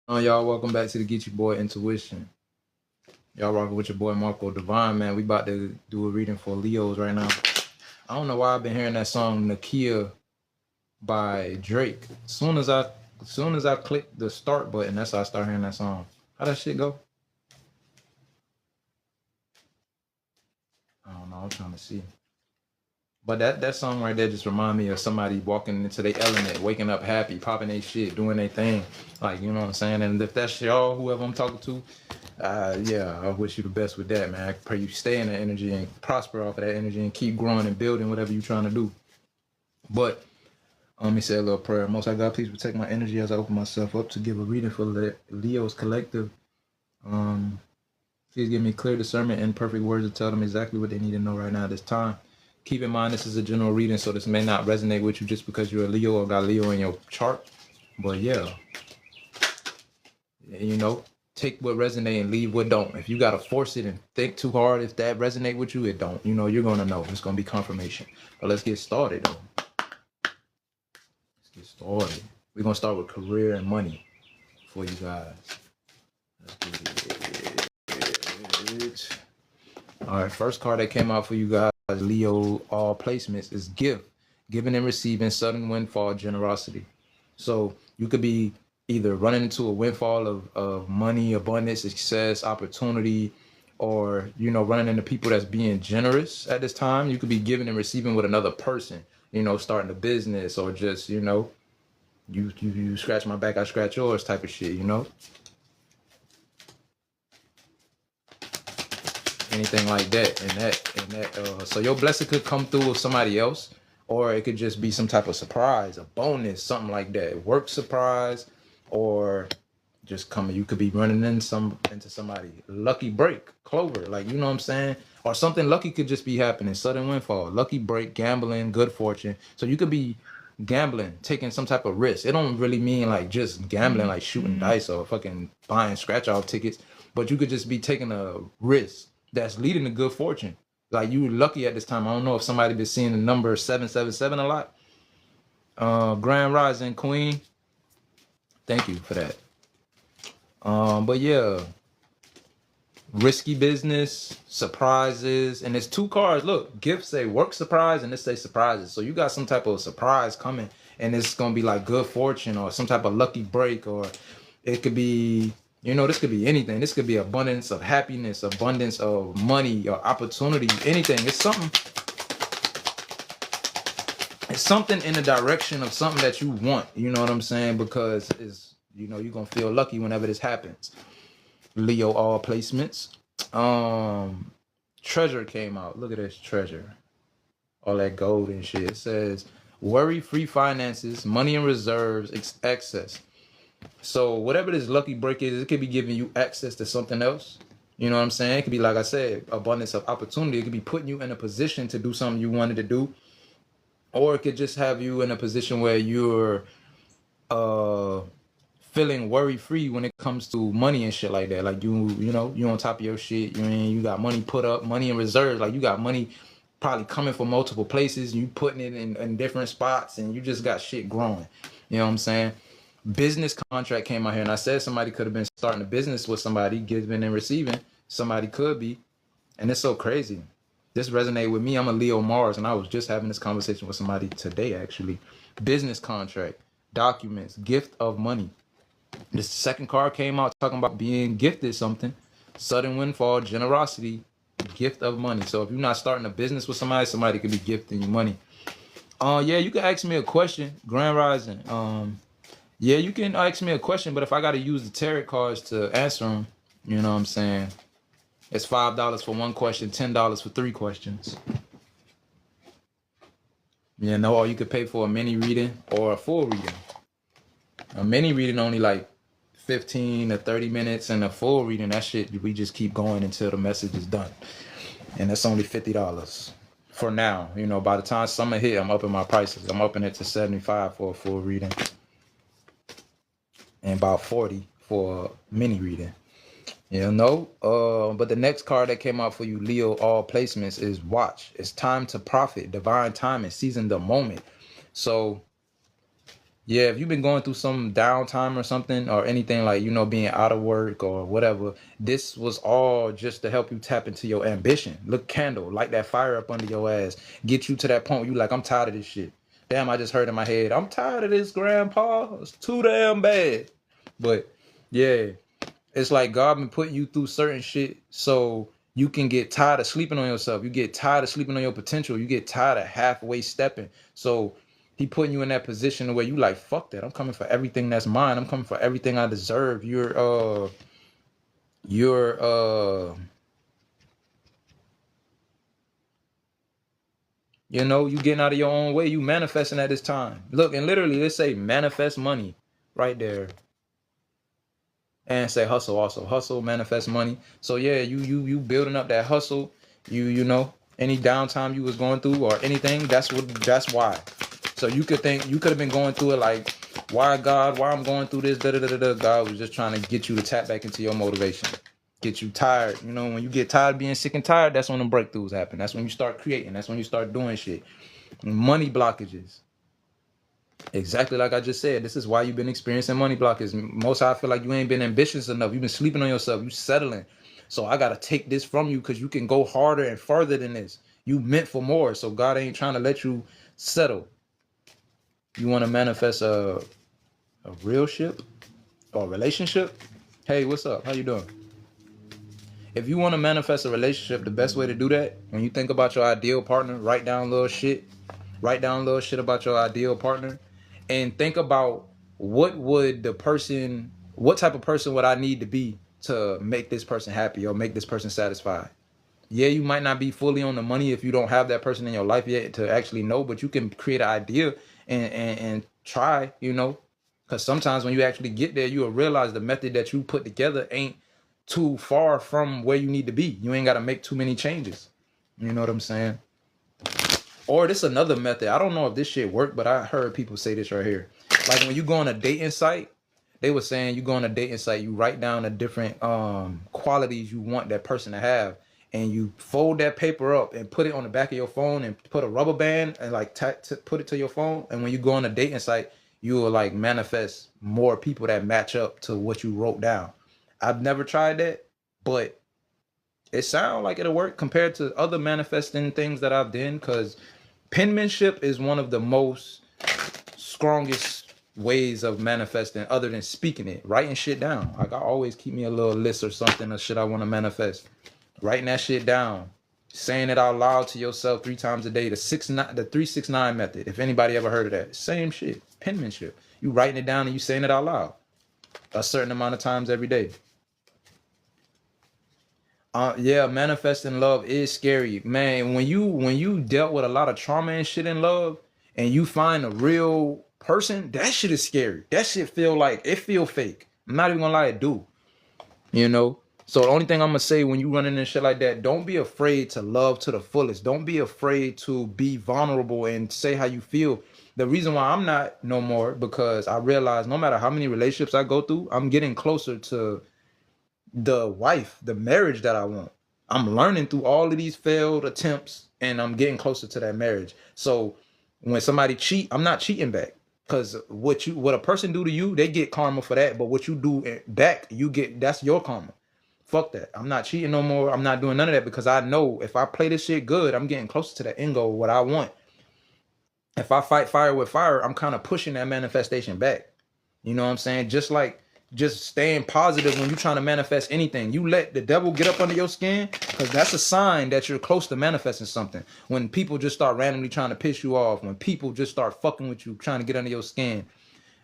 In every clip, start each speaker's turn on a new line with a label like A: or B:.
A: Y'all, welcome back to the Get Your Boy Intuition. Y'all rocking with your boy Marco Divine, man. We about to do a reading for Leos right now. I don't know why I've been hearing that song Nakia by Drake. As soon as I click the start button, that's how I start hearing that song. How that shit go? I don't know. I'm trying to see. But that song right there just remind me of somebody walking into their element, waking up happy, popping their shit, doing their thing. Like, you know what I'm saying? And if that's y'all, whoever I'm talking to, yeah, I wish you the best with that, man. I pray you stay in that energy and prosper off of that energy and keep growing and building whatever you're trying to do. But let me say a little prayer. Most High God, please protect my energy as I open myself up to give a reading for Leo's collective. Please give me clear discernment and perfect words to tell them exactly what they need to know right now at this time. Keep in mind, this is a general reading, so this may not resonate with you just because you're a Leo or got Leo in your chart. But yeah, you know, take what resonate and leave what don't. If you gotta force it and think too hard, if that resonate with you, it don't. You know, you're gonna know. It's gonna be confirmation. But let's get started though. Let's get started. We're gonna start with career and money for you guys. Let's get it. All right, first card that came out for you guys, Leo, all placements is gift, giving and receiving, sudden windfall, generosity. So you could be either running into a windfall of money, abundance, success, opportunity, or, you know, running into people that's being generous at this time. You could be giving and receiving with another person, you know, starting a business, or just, you know, you scratch my back, I scratch yours type of shit, you know. Anything like that. So your blessing could come through with somebody else, or it could just be some type of surprise, a bonus, something like that, work surprise, or just coming. You could be running into somebody, lucky break, clover, like, you know what I'm saying, or something lucky could just be happening, sudden windfall, lucky break, gambling, good fortune. So you could be gambling, taking some type of risk. It don't really mean like just gambling, like shooting dice or fucking buying scratch off tickets, but you could just be taking a risk that's leading to good fortune. Like, you lucky at this time. I don't know if somebody been seeing the number 777 a lot. Grand Rising Queen, thank you for that. But yeah, risky business, surprises, and it's two cards. Look, gifts say work surprise, and this say surprises. So you got some type of surprise coming, and it's gonna be like good fortune or some type of lucky break, or it could be, you know, this could be anything. This could be abundance of happiness, abundance of money or opportunity, anything. It's something. It's something in the direction of something that you want. You know what I'm saying? Because it's, you know, you're gonna feel lucky whenever this happens. Leo, all placements. Treasure came out. Look at this treasure. All that gold and shit. It says worry-free finances, money and reserves, access. So whatever this lucky break is, it could be giving you access to something else. You know what I'm saying? It could be, like I said, abundance of opportunity. It could be putting you in a position to do something you wanted to do. Or it could just have you in a position where you're feeling worry free when it comes to money and shit like that. Like, you know, you on top of your shit. You got money put up, money in reserves. Like, you got money probably coming from multiple places. You putting it in different spots, and you just got shit growing. You know what I'm saying? Business contract came out here, and I said somebody could have been starting a business with somebody, giving and receiving. Somebody could be, and it's so crazy. This resonated with me. I'm a Leo Mars, and I was just having this conversation with somebody today, actually. Business contract, documents, gift of money. The second card came out talking about being gifted something, sudden windfall, generosity, gift of money. So if you're not starting a business with somebody, somebody could be gifting you money. Yeah, you can ask me a question, Grand Rising. Yeah, you can ask me a question, but if I got to use the tarot cards to answer them, you know what I'm saying? It's $5 for one question, $10 for three questions. You know, or you could pay for a mini reading or a full reading. A mini reading only like 15 to 30 minutes, and a full reading, that shit, we just keep going until the message is done. And that's only $50 for now. You know, by the time summer hit, I'm upping my prices. I'm upping it to $75 for a full reading and about $40 for a mini reading. You know, but the next card that came out for you, Leo, all placements, is watch. It's time to profit, divine time, and seizing the moment. So Yeah, if you've been going through some downtime or something or anything like, being out of work or whatever, this was all just to help you tap into your ambition. Look, candle, light that fire up under your ass. Get you to that point where you like, I'm tired of this shit. Damn, I just heard in my head, I'm tired of this, grandpa. It's too damn bad. But yeah, it's like God been putting you through certain shit so you can get tired of sleeping on yourself. You get tired of sleeping on your potential. You get tired of halfway stepping. So he putting you in that position where you like, fuck that. I'm coming for everything that's mine. I'm coming for everything I deserve. You're you getting out of your own way. You manifesting at this time. Look, and literally they say manifest money right there. And say hustle also. Hustle, manifest money. So yeah, you building up that hustle. Any downtime you was going through or anything, that's why. So you could have been going through it like, why God, why I'm going through this, da da da da da. God was just trying to get you to tap back into your motivation. Get you tired. When you get tired of being sick and tired, that's when the breakthroughs happen. That's when you start creating. That's when you start doing shit. Money blockages. Exactly like I just said. This is why you've been experiencing money blockers. Most I feel like you ain't been ambitious enough. You've been sleeping on yourself. You settling. So I gotta take this from you because you can go harder and further than this. You meant for more. So God ain't trying to let you settle. You want to manifest a real ship or a relationship? Hey, what's up? How you doing? If you want to manifest a relationship, the best way to do that, when you think about your ideal partner, write down little shit. Write down little shit about your ideal partner and think about what type of person would I need to be to make this person happy or make this person satisfied. Yeah, you might not be fully on the money if you don't have that person in your life yet to actually know, but you can create an idea and try, because sometimes when you actually get there, you'll realize the method that you put together ain't too far from where you need to be. You ain't got to make too many changes. You know what I'm saying? Or this another method. I don't know if this shit worked, but I heard people say this right here. Like when you go on a dating site, they were saying you go on a dating site, you write down the different qualities you want that person to have, and you fold that paper up and put it on the back of your phone and put a rubber band and like put it to your phone. And when you go on a dating site, you will like manifest more people that match up to what you wrote down. I've never tried that, but it sounds like it'll work compared to other manifesting things that I've done, because penmanship is one of the most strongest ways of manifesting other than speaking it. Writing shit down. Like I always keep me a little list or something of shit I want to manifest. Writing that shit down. Saying it out loud to yourself 3 times a day. The 3-6-9 method. If anybody ever heard of that. Same shit. Penmanship. You writing it down and you saying it out loud a certain amount of times every day. Yeah, manifesting love is scary, man. When you dealt with a lot of trauma and shit in love, and you find a real person, that shit is scary. That shit feel fake. I'm not even gonna lie, it do. You know. So the only thing I'm gonna say when you running in shit like that, don't be afraid to love to the fullest. Don't be afraid to be vulnerable and say how you feel. The reason why I'm not no more, because I realize no matter how many relationships I go through, I'm getting closer to the wife, the marriage that I want. I'm learning through all of these failed attempts and I'm getting closer to that marriage. So when somebody cheat, I'm not cheating back. Cause what a person do to you, they get karma for that. But what you do back, that's your karma. Fuck that. I'm not cheating no more. I'm not doing none of that because I know if I play this shit good, I'm getting closer to the end goal, what I want. If I fight fire with fire, I'm kind of pushing that manifestation back. You know what I'm saying? Just staying positive when you're trying to manifest anything. You let the devil get up under your skin, because that's a sign that you're close to manifesting something. When people just start randomly trying to piss you off, when people just start fucking with you, trying to get under your skin,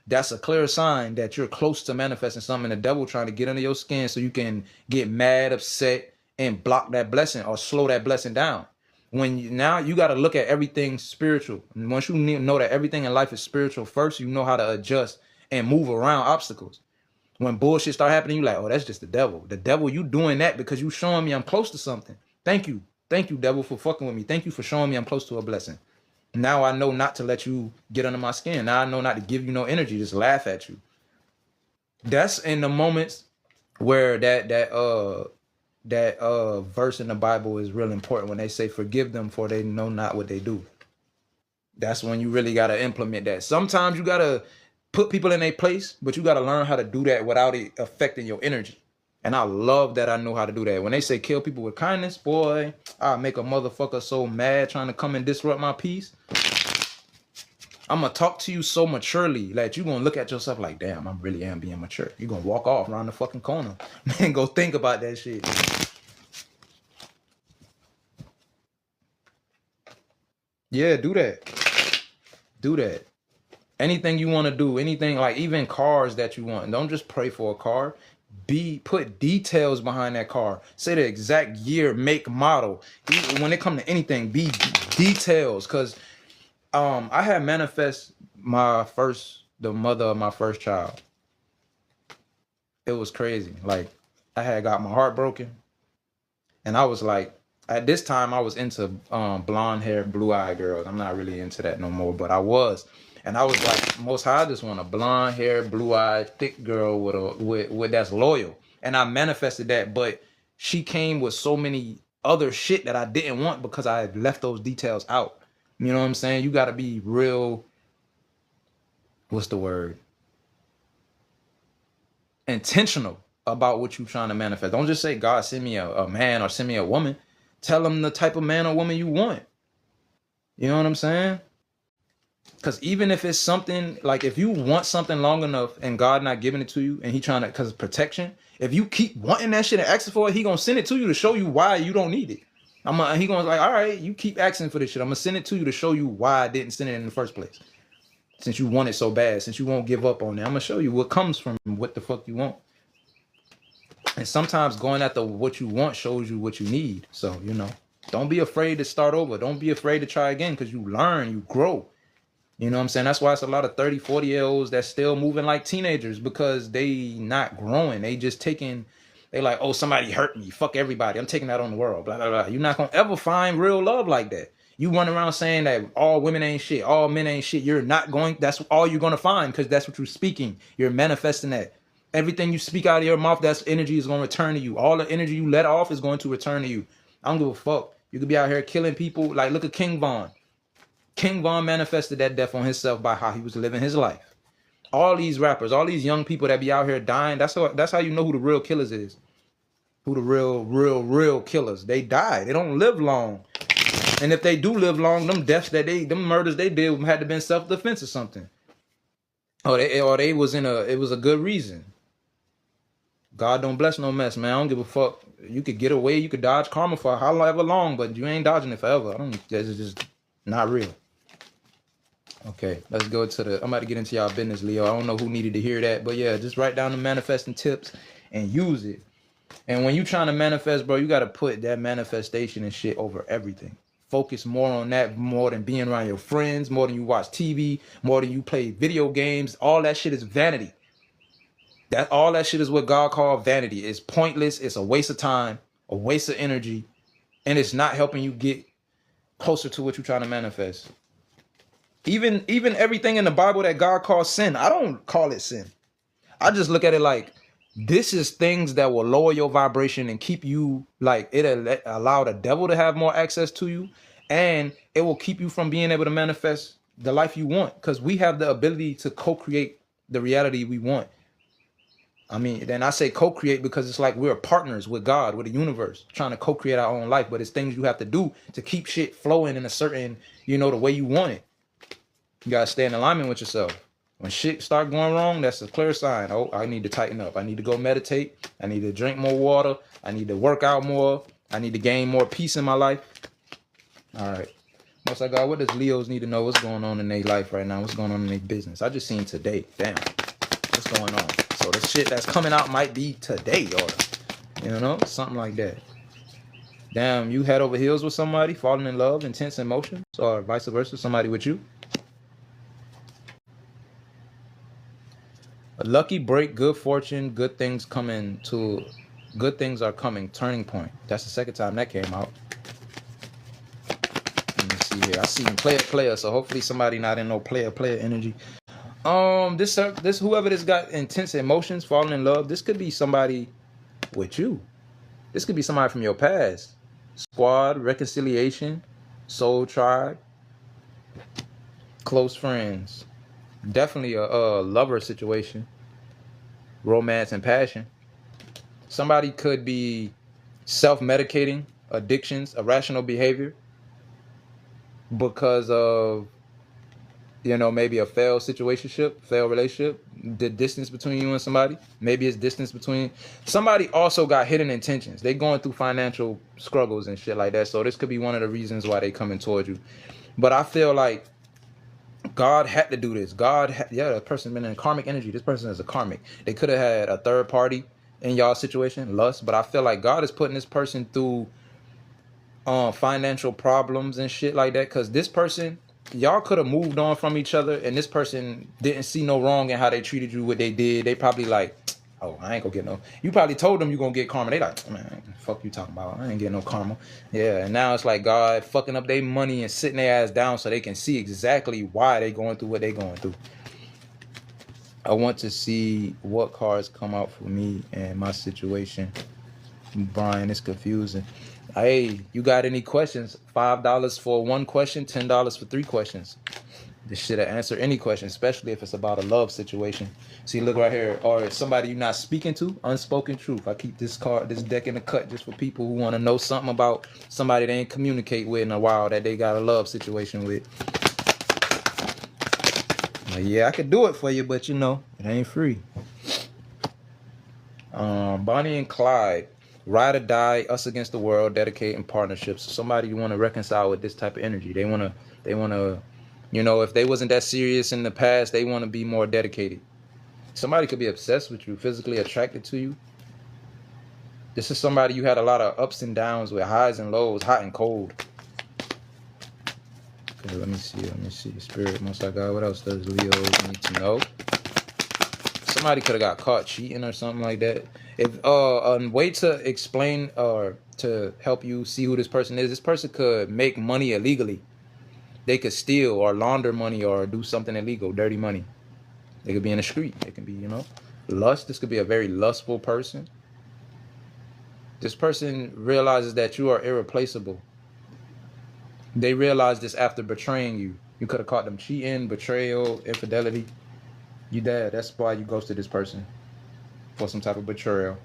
A: that's a clear sign that you're close to manifesting something. The devil trying to get under your skin so you can get mad, upset, and block that blessing or slow that blessing down. Now you got to look at everything spiritual. And once you know that everything in life is spiritual first, you know how to adjust and move around obstacles. When bullshit start happening, you like, oh, that's just the devil. The devil, you doing that because you showing me I'm close to something. Thank you. Thank you, devil, for fucking with me. Thank you for showing me I'm close to a blessing. Now I know not to let you get under my skin. Now I know not to give you no energy, just laugh at you. That's in the moments where that verse in the Bible is real important, when they say forgive them for they know not what they do. That's when you really gotta implement that. Sometimes you gotta put people in their place, but you got to learn how to do that without it affecting your energy. And I love that I know how to do that. When they say kill people with kindness, boy, I make a motherfucker so mad trying to come and disrupt my peace. I'm going to talk to you so maturely that you're going to look at yourself like, damn, I really am being mature. You're going to walk off around the fucking corner and go think about that shit. Yeah, do that. Do that. Anything you want to do, anything, like even cars that you want. Don't just pray for a car. Put details behind that car. Say the exact year, make, model. When it comes to anything, be details. Cause I had manifest the mother of my first child. It was crazy. Like I had got my heart broken, and I was like, at this time I was into blonde hair, blue eyed girls. I'm not really into that no more, but I was. And I was like, Most High, I just want a blonde hair, blue eyed, thick girl with that's loyal. And I manifested that, but she came with so many other shit that I didn't want because I had left those details out. You know what I'm saying? You gotta be real, what's the word? Intentional about what you're trying to manifest. Don't just say, God, send me a man or send me a woman. Tell them the type of man or woman you want. You know what I'm saying? Because even if it's something, like if you want something long enough and God not giving it to you and he trying to, because of protection, if you keep wanting that shit and asking for it, he gonna send it to you to show you why you don't need it. He gonna like, all right, you keep asking for this shit. I'm gonna send it to you to show you why I didn't send it in the first place. Since you want it so bad, since you won't give up on it, I'm gonna show you what comes from what the fuck you want. And sometimes going after what you want shows you what you need. So, you know, don't be afraid to start over. Don't be afraid to try again, because you learn, you grow. You know what I'm saying? That's why it's a lot of 30, 40-year-olds that's still moving like teenagers, because they not growing. They just taking, they like, oh, somebody hurt me. Fuck everybody. I'm taking that on the world. Blah, blah, blah. You're not going to ever find real love like that. You run around saying that all women ain't shit, all men ain't shit. You're not going, that's all you're going to find, because that's what you're speaking. You're manifesting that. Everything you speak out of your mouth, that's energy is going to return to you. All the energy you let off is going to return to you. I don't give a fuck. You could be out here killing people. Like, look at King Von. King Von manifested that death on himself by how he was living his life. All these rappers, all these young people that be out here dying, that's how you know who the real killers is. Who the real killers. They die. They don't live long. And if they do live long, them deaths them murders they did had to been self-defense or something. Or they was it was a good reason. God don't bless no mess, man. I don't give a fuck. You could get away, you could dodge karma for however long, but you ain't dodging it forever. That's just not real. Okay, let's go to I'm about to get into y'all business, Leo. I don't know who needed to hear that, but yeah, just write down the manifesting tips and use it. And when you trying to manifest, bro, you got to put that manifestation and shit over everything. Focus more on that, more than being around your friends, more than you watch TV, more than you play video games. All that shit is vanity. All that shit is what God called vanity. It's pointless. It's a waste of time, a waste of energy, and it's not helping you get closer to what you're trying to manifest. Even everything in the Bible that God calls sin, I don't call it sin. I just look at it like, this is things that will lower your vibration and keep you, like, it'll allow the devil to have more access to you, and it will keep you from being able to manifest the life you want, because we have the ability to co-create the reality we want. I mean, then I say co-create because it's like we're partners with God, with the universe, trying to co-create our own life, but it's things you have to do to keep shit flowing in a certain, the way you want it. You gotta stay in alignment with yourself. When shit start going wrong, that's a clear sign. Oh, I need to tighten up. I need to go meditate. I need to drink more water. I need to work out more. I need to gain more peace in my life. All right. Most High God, what does Leos need to know? What's going on in their life right now? What's going on in their business? I just seen today. Damn. What's going on? So the shit that's coming out might be today, or something like that. Damn, you head over heels with somebody, falling in love, intense emotions, or vice versa, somebody with you. A lucky break, good fortune, good things are coming, turning point. That's the second time that came out. Let me see here. I see him player, so hopefully somebody not in no player energy. This whoever this got intense emotions, falling in love, this could be somebody with you. This could be somebody from your past. Squad, reconciliation, soul tribe, close friends. Definitely a lover situation, romance and passion. Somebody could be self-medicating addictions, irrational behavior because of maybe a failed situationship, failed relationship, the distance between you and somebody. Maybe it's distance between somebody also got hidden intentions. They going through financial struggles and shit like that. So this could be one of the reasons why they coming towards you. But I feel like God had to do this. The person been in karmic energy. This person is a karmic. They could have had a third party in y'all situation, lust. But I feel like God is putting this person through financial problems and shit like that. Cause this person, y'all could have moved on from each other, and this person didn't see no wrong in how they treated you, what they did. They probably like, oh, I ain't gonna get no. You probably told them you gonna get karma. They like, man, fuck you talking about? I ain't getting no karma. Yeah, and now it's like God fucking up their money and sitting their ass down so they can see exactly why they going through what they going through. I want to see what cards come out for me and my situation. Brian, it's confusing. Hey, you got any questions? $5 for one question, $10 for 3 questions. This shit'll answer any question, especially if it's about a love situation. See, look right here. Or somebody you're not speaking to, unspoken truth. I keep this deck in the cut just for people who want to know something about somebody they ain't communicate with in a while that they got a love situation with. Yeah, I could do it for you, but it ain't free. Bonnie and Clyde. Ride or die, us against the world, dedicating partnerships. Somebody you want to reconcile with this type of energy. They want to, if they wasn't that serious in the past, they want to be more dedicated. Somebody could be obsessed with you, physically attracted to you. This is somebody you had a lot of ups and downs with, highs and lows, hot and cold. Okay, let me see. Spirit, Most High God, what else does Leo need to know? Somebody could have got caught cheating or something like that. If a way to explain or to help you see who this person is, this person could make money illegally. They could steal or launder money or do something illegal, dirty money. They could be in the street. They can be, lust. This could be a very lustful person. This person realizes that you are irreplaceable. They realize this after betraying you. You could have caught them cheating, betrayal, infidelity. You dead. That's why you ghosted this person. For some type of betrayal.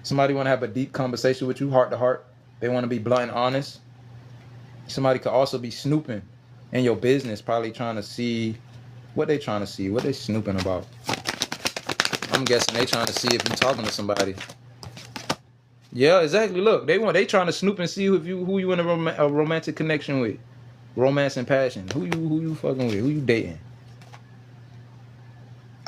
A: Somebody want to have a deep conversation with you, heart to heart. They want to be blunt and honest. Somebody could also be snooping in your business, probably trying to see what they trying to see, what they snooping about. I'm guessing they trying to see if you're talking to somebody. Yeah, exactly. Look, they trying to snoop and see who you in a romantic connection with, romance and passion. Who you fucking with? Who you dating?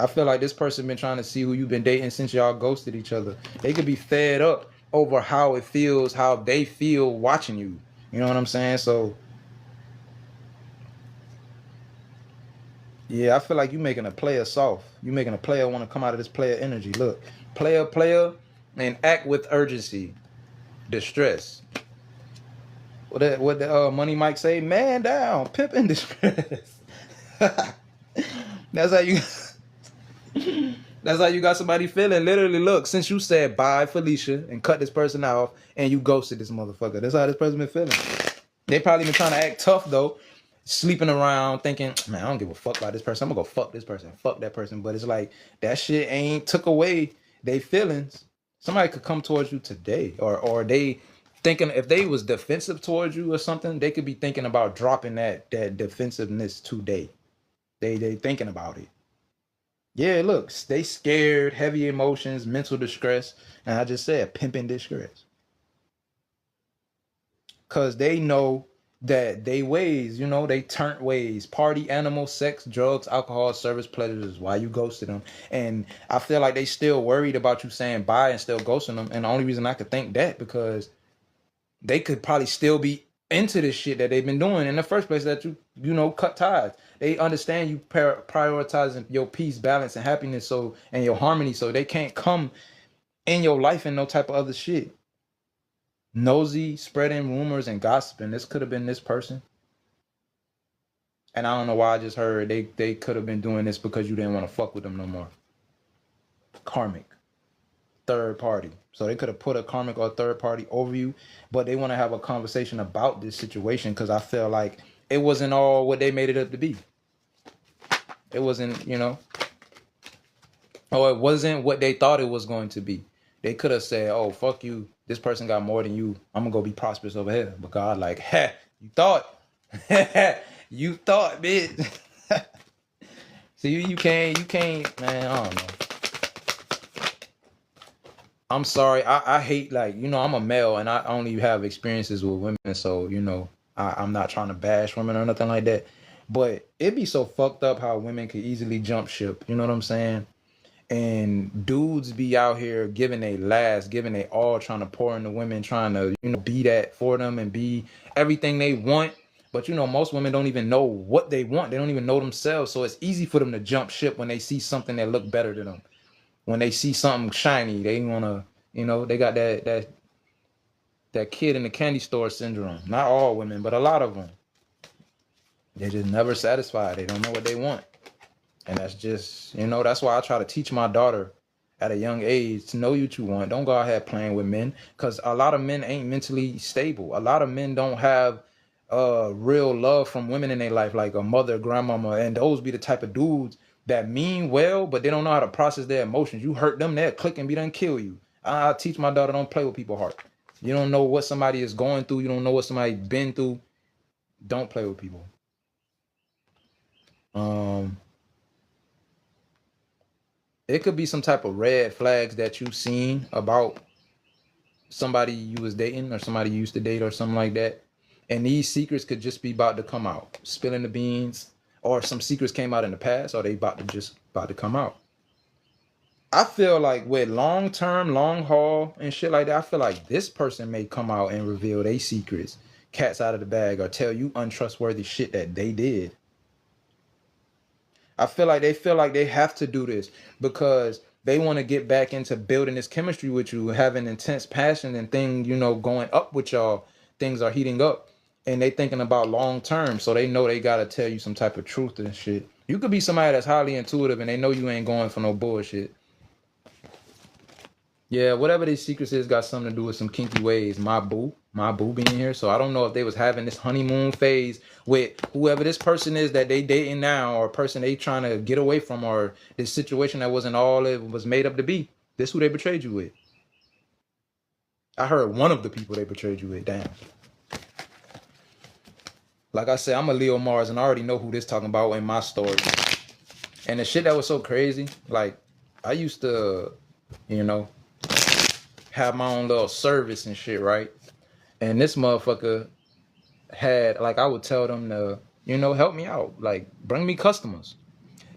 A: I feel like this person been trying to see who you've been dating since y'all ghosted each other. They could be fed up over how it feels, how they feel watching you. You know what I'm saying? So, yeah, I feel like you making a player soft. You making a player want to come out of this player energy. Look, player, and act with urgency, distress. What the Money Mike say? Man down, pimp in distress. That's how you. That's how you got somebody feeling. Literally, look, since you said bye, Felicia, and cut this person off, and you ghosted this motherfucker. That's how this person been feeling. They probably been trying to act tough, though. Sleeping around, thinking, man, I don't give a fuck about this person. I'm gonna go fuck this person, fuck that person. But it's like, that shit ain't took away their feelings. Somebody could come towards you today. Or they thinking, if they was defensive towards you or something, they could be thinking about dropping that defensiveness today. They thinking about it. Yeah, look, they scared, heavy emotions, mental distress, and I just said pimping distress. Cause they know that they ways, they turnt ways, party, animal, sex, drugs, alcohol, service, pleasures is why you ghosted them. And I feel like they still worried about you saying bye and still ghosting them. And the only reason I could think that because they could probably still be into this shit that they've been doing in the first place, that you cut ties. They understand you prioritizing your peace, balance, and happiness, and your harmony, so they can't come in your life in no type of other shit. Nosy, spreading rumors and gossiping. This could have been this person. And I don't know why I just heard they could have been doing this because you didn't want to fuck with them no more. Karmic. Third party. So they could have put a karmic or third party over you, but they want to have a conversation about this situation because I feel like it wasn't all what they made it up to be. It wasn't, you know, or it wasn't what they thought it was going to be. They could have said, "Oh, fuck you. This person got more than you. I'm gonna go be prosperous over here." But God, like, "Ha, you thought, you thought, bitch." So you can't, man. I don't know. I'm sorry. I hate, like, you know, I'm a male and I only have experiences with women, so you know, I'm not trying to bash women or nothing like that. But it be so fucked up how women could easily jump ship. You know what I'm saying? And dudes be out here giving a last, giving a all, trying to pour into women, trying to, you know, be that for them and be everything they want. But you know, most women don't even know what they want. They don't even know themselves. So it's easy for them to jump ship when they see something that look better than them. When they see something shiny, they wanna, you know, they got that kid in the candy store syndrome. Not all women, but a lot of them. They're just never satisfied. They don't know what they want. And that's just, you know, that's why I try to teach my daughter at a young age to know what you want. Don't go ahead playing with men, because a lot of men ain't mentally stable. A lot of men don't have real love from women in their life, like a mother, grandmama, and those be the type of dudes that mean well, but they don't know how to process their emotions. You hurt them, they'll click and be done kill you. I teach my daughter, don't play with people's heart. You don't know what somebody is going through. You don't know what somebody been through. Don't play with people. Um, it could be some type of red flags that you seen about somebody you was dating or somebody you used to date or something like that. And these secrets could just be about to come out, spilling the beans, or some secrets came out in the past, or they about to come out. I feel like with long term, long haul and shit like that, I feel like this person may come out and reveal their secrets, cats out of the bag, or tell you untrustworthy shit that they did. I feel like they have to do this because they want to get back into building this chemistry with you, having intense passion and things, you know, going up with y'all. Things are heating up and they thinking about long term. So they know they gotta tell you some type of truth and shit. You could be somebody that's highly intuitive and they know you ain't going for no bullshit. Yeah, whatever these secrets is got something to do with some kinky ways. My boo being here. So I don't know if they was having this honeymoon phase with whoever this person is that they dating now, or a person they trying to get away from, or this situation that wasn't all it was made up to be. This who they betrayed you with. I heard one of the people they betrayed you with. Damn. Like I said, I'm a Leo Mars and I already know who this talking about in my story. And the shit that was so crazy, like I used to, you know, have my own little service and shit, right? And this motherfucker had, like, I would tell them to, you know, help me out, like bring me customers.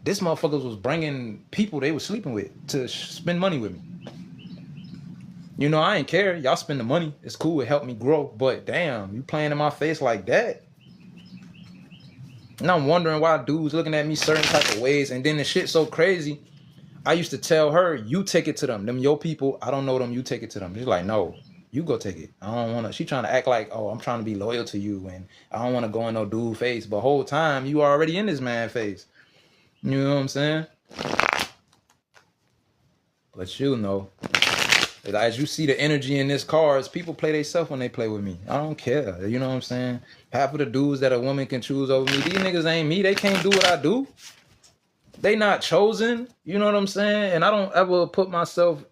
A: This motherfuckers was bringing people they was sleeping with to spend money with me. You know, I ain't care. Y'all spend the money. It's cool. It helped me grow. But damn, you playing in my face like that. And I'm wondering why dudes looking at me certain type of ways. And then the shit so crazy. I used to tell her, you take it to them. Them your people, I don't know them, you take it to them. She's like, no, you go take it. I don't want to. She trying to act like, oh, I'm trying to be loyal to you. And I don't want to go in no dude face. But whole time, you already in this man face. You know what I'm saying? But you know, as you see the energy in this cars, people play themselves when they play with me. I don't care. You know what I'm saying? Half of the dudes that a woman can choose over me, these niggas ain't me. They can't do what I do. They not chosen. You know what I'm saying? And I don't ever I put myself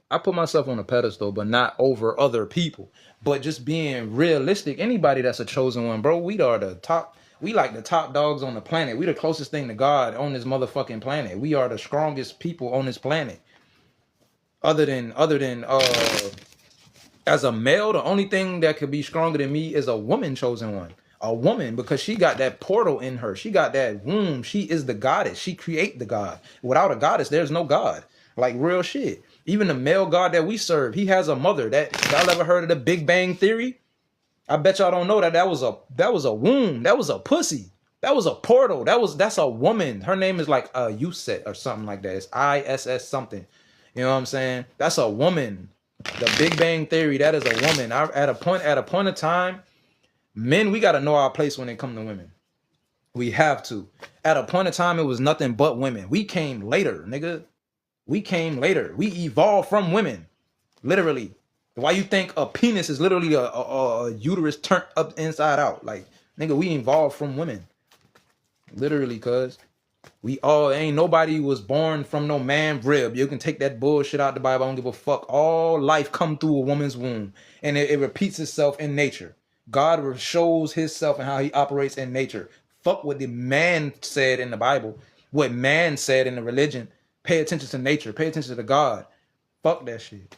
A: on a pedestal, but not over other people. But just being realistic, anybody that's a chosen one, bro, we are the top. We like the top dogs on the planet. We the closest thing to God on this motherfucking planet. We are the strongest people on this planet. Other than as a male, the only thing that could be stronger than me is a woman chosen one. A woman, because she got that portal in her. She got that womb. She is the goddess. She create the God. Without a goddess, there's no God. Like real shit. Even the male God that we serve, he has a mother. That y'all ever heard of the Big Bang Theory? I bet y'all don't know that that was a womb. That was a pussy. That was a portal. That's a woman. Her name is like Uset or something like that. It's ISS something. You know what I'm saying? That's a woman. The Big Bang Theory, that is a woman. At a point of time, men, we got to know our place when it comes to women. We have to. At a point of time, it was nothing but women. We came later, nigga. We came later. We evolved from women. Literally. Why you think a penis is literally a uterus turned up inside out? Like, nigga, we evolved from women. Literally, cuz. We all ain't nobody was born from no man rib. You can take that bullshit out the Bible. I don't give a fuck. All life come through a woman's womb, and it repeats itself in nature. God shows Himself and how He operates in nature. Fuck what the man said in the Bible, what man said in the religion. Pay attention to nature. Pay attention to God. Fuck that shit.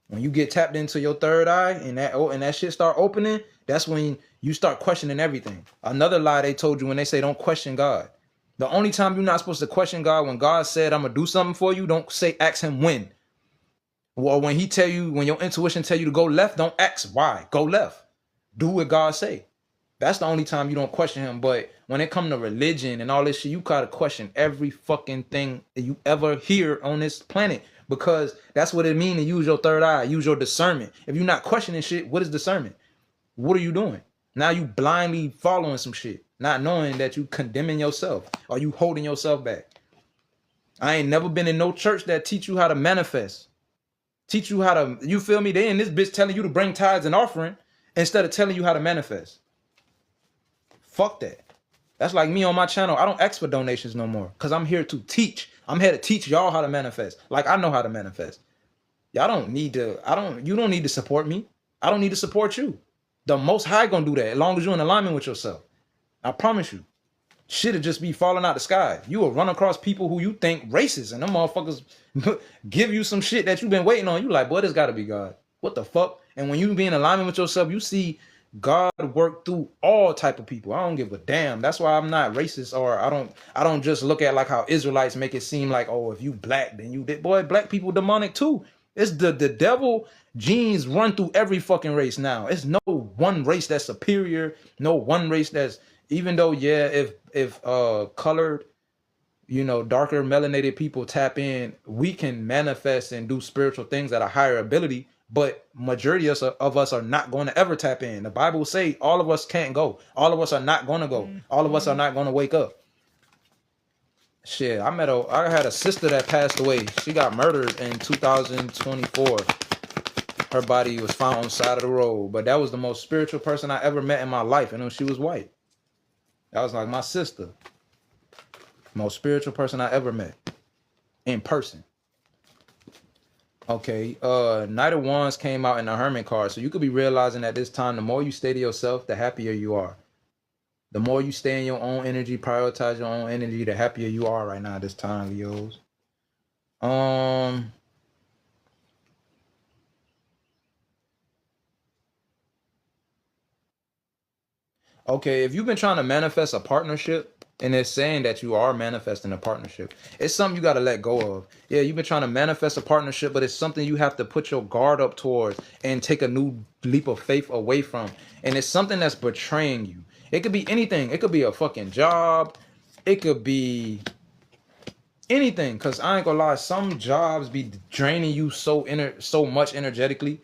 A: When you get tapped into your third eye and that shit start opening, that's when you start questioning everything. Another lie they told you when they say don't question God. The only time you're not supposed to question God when God said I'm gonna do something for you, don't say ask Him when. Or when He tell you, when your intuition tell you to go left, don't ask why. Go left. Do what God say. That's the only time you don't question Him. But when it come to religion and all this shit, you gotta question every fucking thing that you ever hear on this planet. Because that's what it means to use your third eye, use your discernment. If you're not questioning shit, what is discernment? What are you doing? Now you blindly following some shit, not knowing that you condemning yourself or you holding yourself back. I ain't never been in no church that teach you how to manifest. Teach you how to, you feel me? They in this bitch telling you to bring tithes and offering instead of telling you how to manifest. Fuck that. That's like me on my channel. I don't ask for donations no more because I'm here to teach. I'm here to teach y'all how to manifest. Like I know how to manifest. Y'all don't need to, you don't need to support me. I don't need to support you. The Most High gonna do that as long as you're in alignment with yourself. I promise you. Shit'll just be falling out the sky. You will run across people who you think racist and them motherfuckers give you some shit that you've been waiting on. You like, boy, this gotta be God. What the fuck? And when you be in alignment with yourself, you see God work through all type of people. I don't give a damn. That's why I'm not racist, or I don't just look at like how Israelites make it seem like, oh, if you black, then you did. Boy, black people demonic too. It's the devil genes run through every fucking race now. It's no one race that's superior, no one race that's, even though, yeah, if colored, you know, darker melanated people tap in, we can manifest and do spiritual things at a higher ability. But majority of us are not going to ever tap in. The Bible say all of us can't go. All of us are not going to go. All of us are not going to wake up. Shit, I had a sister that passed away. She got murdered in 2024. Her body was found on the side of the road. But that was the most spiritual person I ever met in my life. And she was white. That was like my sister. Most spiritual person I ever met. In person. Okay, Knight of Wands came out in the Hermit card. So you could be realizing at this time, the more you stay to yourself, the happier you are. The more you stay in your own energy, prioritize your own energy, the happier you are right now at this time, Leos. Okay, if you've been trying to manifest a partnership, and it's saying that you are manifesting a partnership, it's something you got to let go of. Yeah, you've been trying to manifest a partnership, but it's something you have to put your guard up towards and take a new leap of faith away from. And it's something that's betraying you. It could be anything. It could be a fucking job. It could be anything. Because I ain't gonna lie, some jobs be draining you so much energetically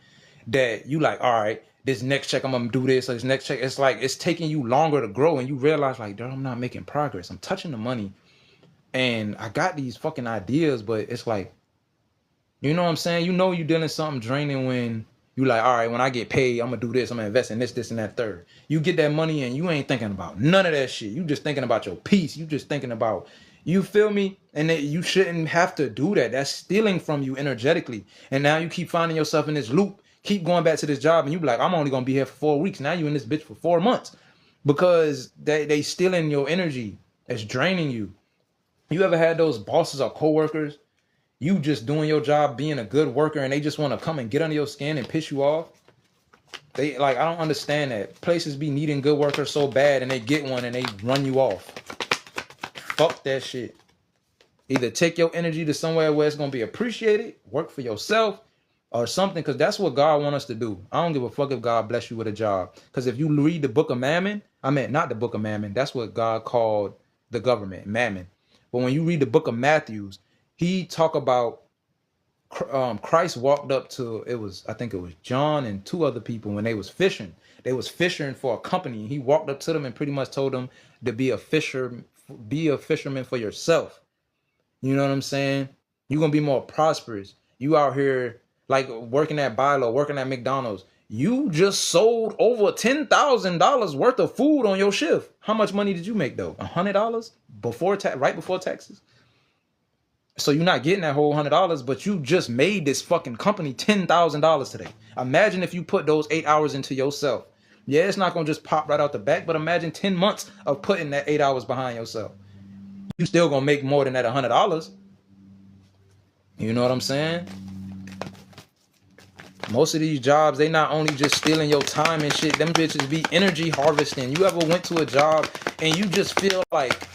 A: that you like, all right, this next check I'm gonna do this, or this next check, it's like it's taking you longer to grow, and you realize like, dude, I'm not making progress. I'm touching the money and I got these fucking ideas, but it's like, you know what I'm saying? You know you're dealing something draining when you like, all right, when I get paid, I'm gonna do this, I'm gonna invest in this, and that third. You get that money and you ain't thinking about none of that shit. You just thinking about your peace. You just thinking about, you feel me? And that you shouldn't have to do that. That's stealing from you energetically. And now you keep finding yourself in this loop. Keep going back to this job and you be like, I'm only gonna be here for 4 weeks. Now you in this bitch for 4 months because they stealing your energy. It's draining you. You ever had those bosses or coworkers? You just doing your job, being a good worker, and they just want to come and get under your skin and piss you off. They like, I don't understand that. Places be needing good workers so bad and they get one and they run you off. Fuck that shit. Either take your energy to somewhere where it's gonna be appreciated, work for yourself, or something, because that's what God wants us to do. I don't give a fuck if God bless you with a job. Because if you read the book of Mammon, I mean, not the book of Mammon, that's what God called the government, Mammon. But when you read the book of Matthews, he talk about Christ walked up to, I think it was John and 2 other people when they was fishing. They was fishing for a company. He walked up to them and pretty much told them to be a fisherman for yourself. You know what I'm saying? You're going to be more prosperous. You out here like working at Bilo, working at McDonald's. You just sold over $10,000 worth of food on your shift. How much money did you make though? $100 before right before taxes. So you're not getting that whole $100, but you just made this fucking company $10,000 today. Imagine if you put those 8 hours into yourself. Yeah, it's not gonna just pop right out the back, but imagine 10 months of putting that 8 hours behind yourself. You still gonna make more than that $100. You know what I'm saying? Most of these jobs, they not only just stealing your time and shit, them bitches be energy harvesting. You ever went to a job and you just feel like,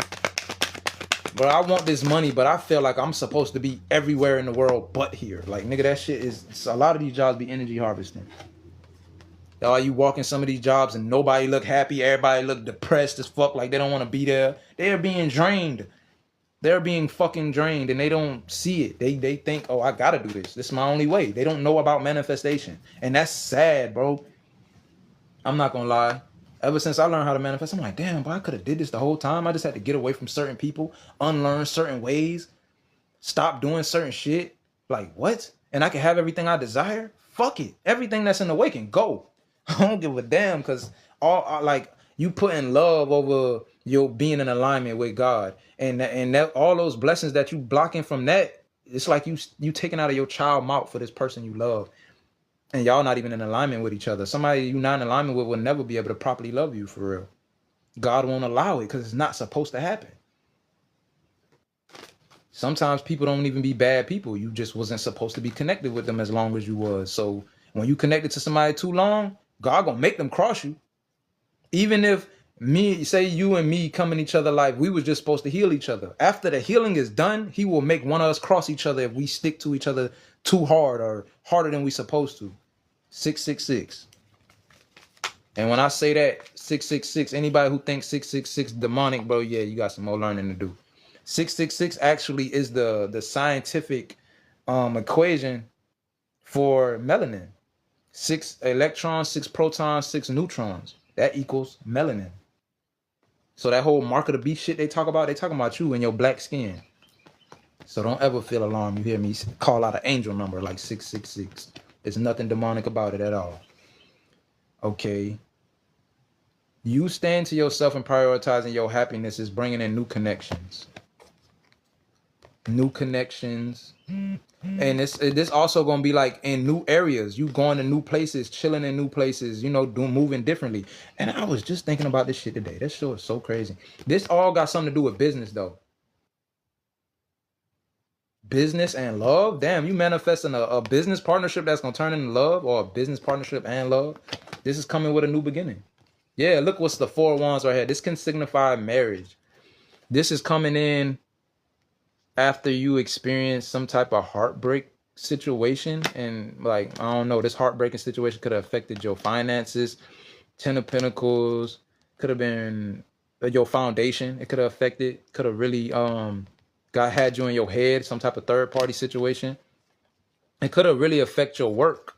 A: bro, I want this money, but I feel like I'm supposed to be everywhere in the world but here. Like, nigga, that shit is, a lot of these jobs be energy harvesting. Y'all, you walk in some of these jobs and nobody look happy, everybody look depressed as fuck, like they don't want to be there. They're being drained. They're being fucking drained and they don't see it. They think, oh, I gotta do this. This is my only way. They don't know about manifestation. And that's sad, bro. I'm not gonna lie. Ever since I learned how to manifest, I'm like, damn, bro, I could have did this the whole time. I just had to get away from certain people, unlearn certain ways, stop doing certain shit. Like, what? And I can have everything I desire? Fuck it. Everything that's in the way can go. I don't give a damn, because like, you putting love over your being in alignment with God, and that all those blessings that you blocking from that, it's like you taking out of your child mouth for this person you love, and y'all not even in alignment with each other. Somebody you not in alignment with will never be able to properly love you for real. God won't allow it because it's not supposed to happen. Sometimes people don't even be bad people. You just wasn't supposed to be connected with them as long as you was. So when you connected to somebody too long, God gonna make them cross you. Even if say you and me come in each other life, we was just supposed to heal each other. After the healing is done, he will make one of us cross each other if we stick to each other too hard or harder than we supposed to. 666. And when I say that 666, anybody who thinks 666 demonic, bro, yeah, you got some more learning to do. 666 actually is the scientific equation for melanin. 6 electrons, 6 protons, 6 neutrons. That equals melanin. So that whole mark of the beast shit they talking about you and your black skin. So don't ever feel alarmed. You hear me call out an angel number like 666. There's nothing demonic about it at all. Okay. You stand to yourself and prioritizing your happiness is bringing in new connections. New connections. And this also gonna be like in new areas. You going to new places, chilling in new places, you know, moving differently. And I was just thinking about this shit today. That shit is so crazy. This all got something to do with business though. Business and love. Damn, you manifesting a business partnership that's gonna turn into love, or a business partnership and love. This is coming with a new beginning. Yeah, look what's the 4 wands right here. This can signify marriage. This is coming in after you experience some type of heartbreak situation, and like, I don't know, this heartbreaking situation could have affected your finances. 10 of Pentacles could have been your foundation. It could have affected, could have really had you in your head, some type of third party situation. It could have really affected your work,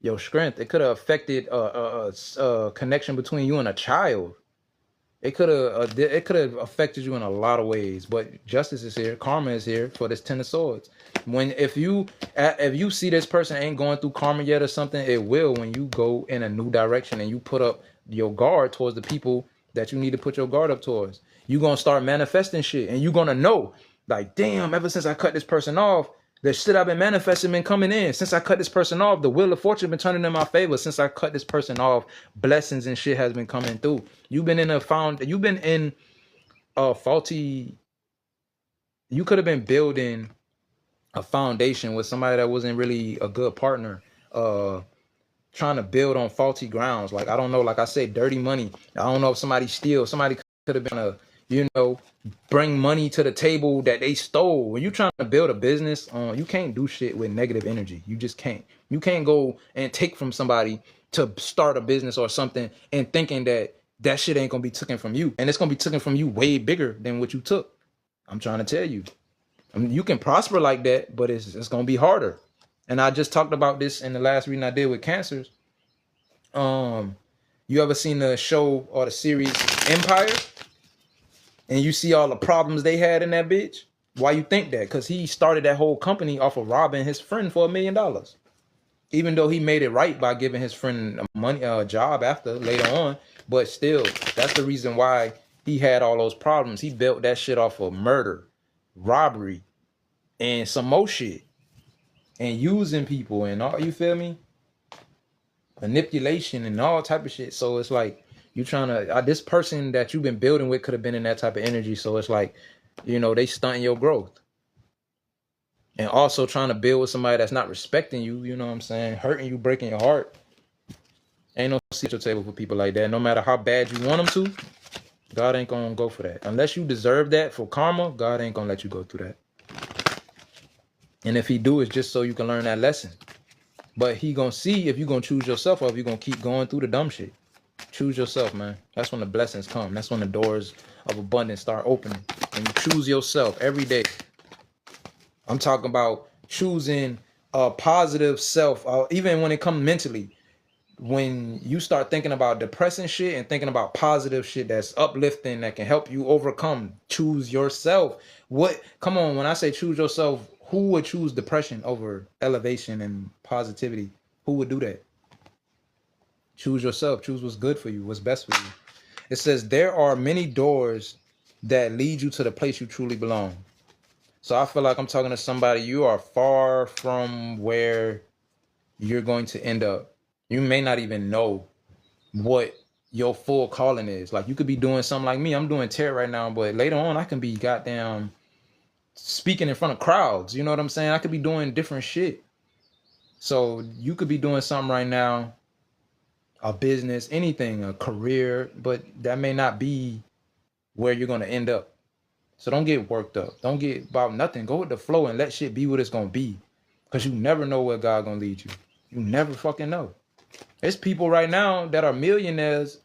A: your strength. It could have affected a connection between you and a child. It could have affected you in a lot of ways, but justice is here. Karma is here for this 10 of Swords. If you see this person ain't going through karma yet or something, it will when you go in a new direction and you put up your guard towards the people that you need to put your guard up towards. You're gonna start manifesting shit, and you're gonna know, like, damn, ever since I cut this person off, the shit I've been manifesting been coming in. Since I cut this person off, the wheel of fortune been turning in my favor. Since I cut this person off, blessings and shit has been coming through. You've been in a faulty. You could have been building a foundation with somebody that wasn't really a good partner. Trying to build on faulty grounds. Like, I don't know, like I said, dirty money. I don't know if somebody steals. Somebody could have been bring money to the table that they stole. When you're trying to build a business, you can't do shit with negative energy. You just can't. You can't go and take from somebody to start a business or something and thinking that shit ain't gonna be taken from you. And it's gonna be taken from you way bigger than what you took. I'm trying to tell you. I mean, you can prosper like that, but it's gonna be harder. And I just talked about this in the last reading I did with cancers. You ever seen the show or the series Empire? And you see all the problems they had in that bitch? Why you think that? Because he started that whole company off of robbing his friend for $1 million. Even though he made it right by giving his friend a job after later on, but still, that's the reason why he had all those problems. He built that shit off of murder, robbery, and some more shit, and using people and all. You feel me? Manipulation and all type of shit. So it's like you trying to this person that you've been building with could have been in that type of energy. So it's like, they stunting your growth. And also trying to build with somebody that's not respecting you, you know what I'm saying? Hurting you, breaking your heart. Ain't no seat at your table for people like that. No matter how bad you want them to, God ain't gonna go for that. Unless you deserve that for karma, God ain't gonna let you go through that. And if he do, it's just so you can learn that lesson. But he gonna see if you gonna choose yourself or if you gonna keep going through the dumb shit. Choose yourself, man. That's when the blessings come. That's when the doors of abundance start opening. And you choose yourself every day. I'm talking about choosing a positive self, even when it comes mentally. When you start thinking about depressing shit and thinking about positive shit that's uplifting, that can help you overcome, choose yourself. Come on, when I say choose yourself, who would choose depression over elevation and positivity? Who would do that? Choose yourself. Choose what's good for you, what's best for you. It says there are many doors that lead you to the place you truly belong. So I feel like I'm talking to somebody, you are far from where you're going to end up. You may not even know what your full calling is. Like you could be doing something like me. I'm doing tarot right now, but later on I can be goddamn speaking in front of crowds. You know what I'm saying? I could be doing different shit. So you could be doing something right now, a business, anything, a career, but that may not be where you're going to end up. So don't get worked up. Don't get about nothing. Go with the flow and let shit be what it's going to be. Because you never know where God going to lead you. You never fucking know. There's people right now that are millionaires